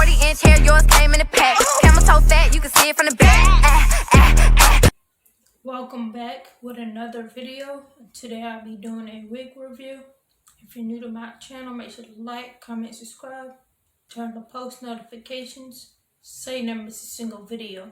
40-inch hair, yours came in a pack. Camel toe fat, you can see it from the back. Welcome back with another video. Today I'll be doing a wig review. If you're new to my channel, make sure to like, comment, subscribe, turn on post notifications so you never miss a single video.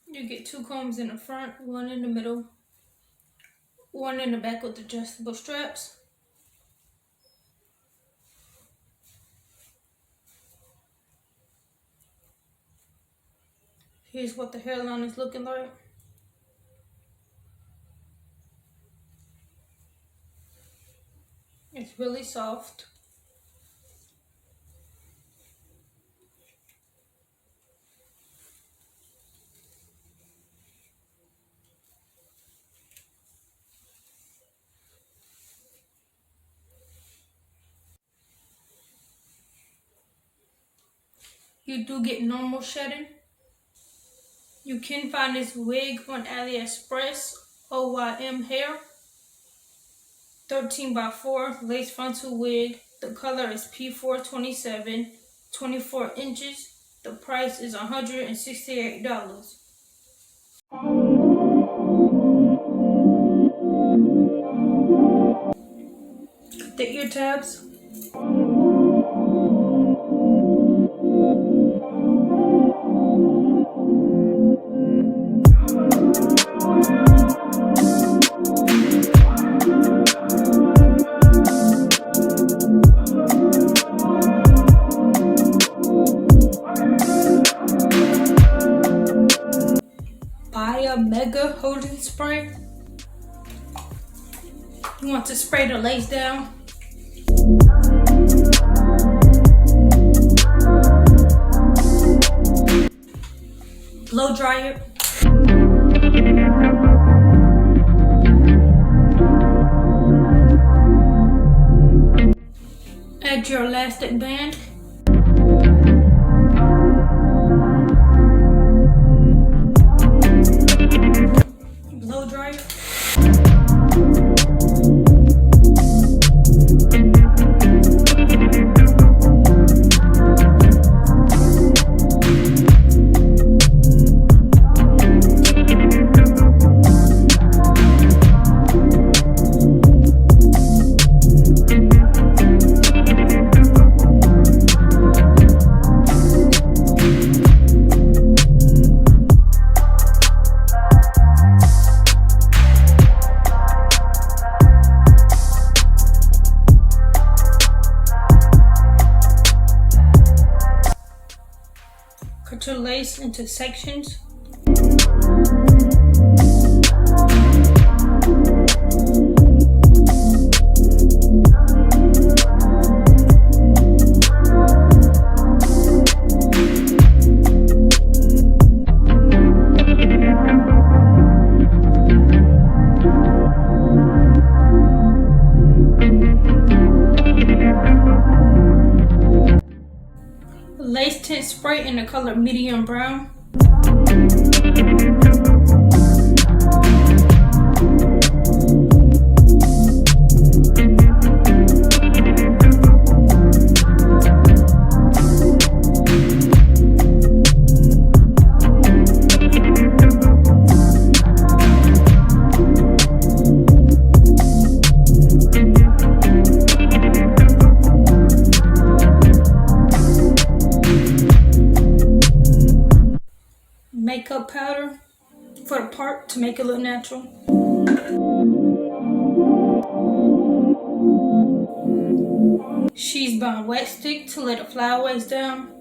You get 2 combs in the front, 1 in the middle, 1 in the back with adjustable straps. Here's what the hairline is looking like. It's really soft. You do get normal shedding. You can find this wig on AliExpress, OYM hair. 13x4 lace frontal wig. The color is P427, 24 inches. The price is $168. The ear tabs. Mega holding spray. You want to spray the lace down. Blow dry it. Add your elastic band. Blow dry it. Cut your lace into sections. Lace tint spray in the color medium brown. Makeup powder for the part to make it look natural. She's bound wet stick to let the flyaways down.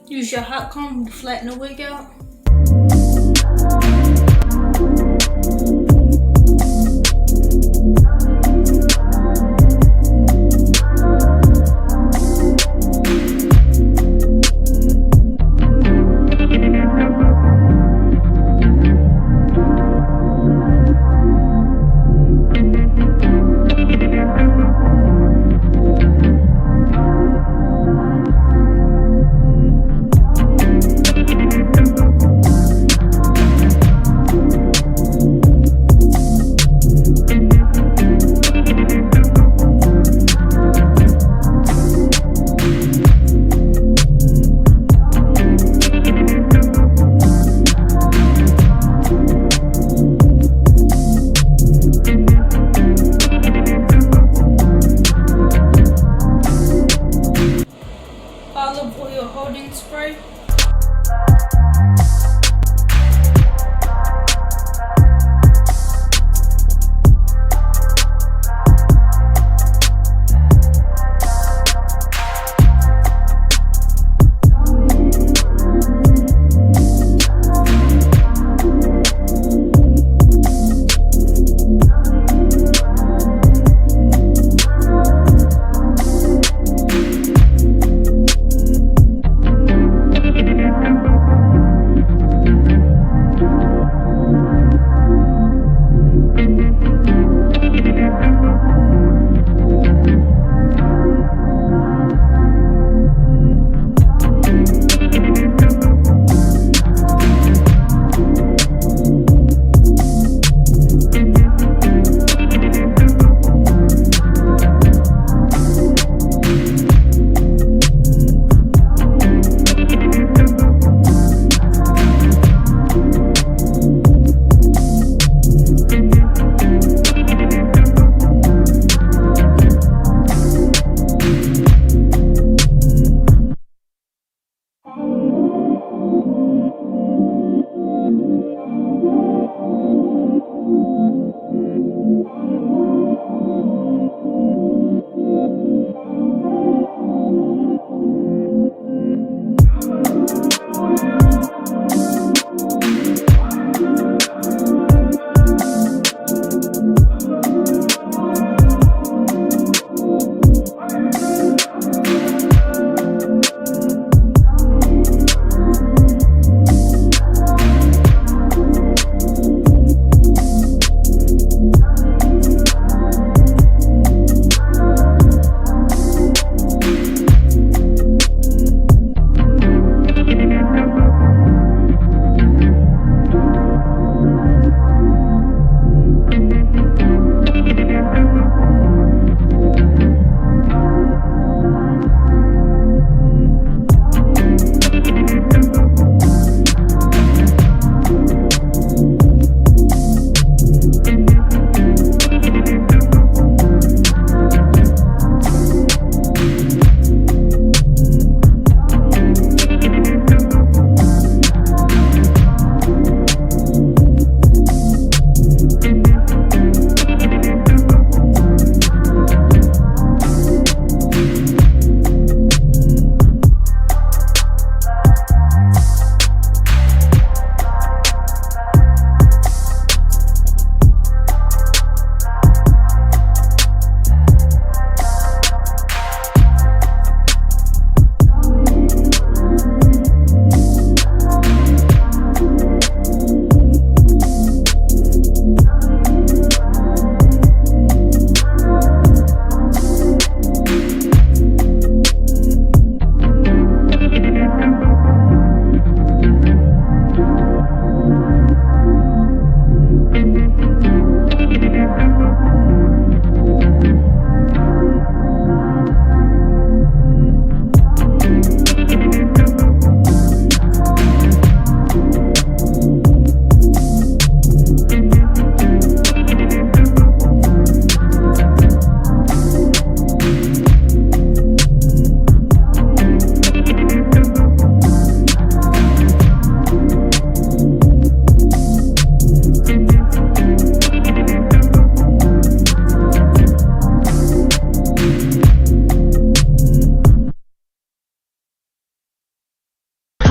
Use your hot comb to flatten the wig out.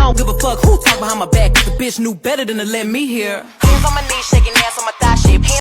don't give a fuck who talk behind my back. The bitch knew better than to let me hear. Hands on my knees, shaking ass on my thigh shape.